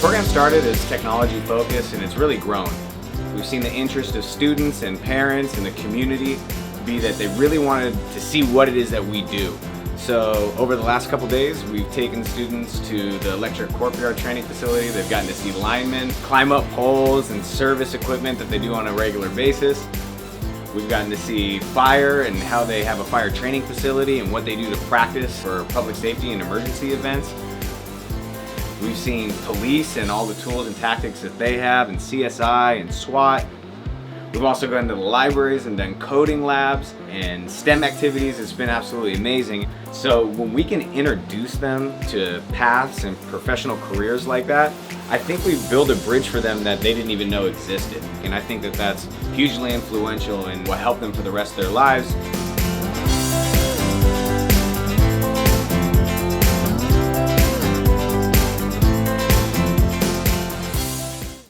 program started as technology focused and it's really grown. We've seen the interest of students and parents and the community be that they really wanted to see what it is that we do. So over the last couple days, we've taken students to the electric courtyard training facility. They've gotten to see linemen climb up poles and service equipment that they do on a regular basis. We've gotten to see fire and how they have a fire training facility and what they do to practice for public safety and emergency events. We've seen police and all the tools and tactics that they have, and CSI and SWAT. We've also gone to the libraries and done coding labs and STEM activities. It's been absolutely amazing. So when we can introduce them to paths and professional careers like that, I think we've built a bridge for them that they didn't even know existed. And I think that that's hugely influential and will help them for the rest of their lives.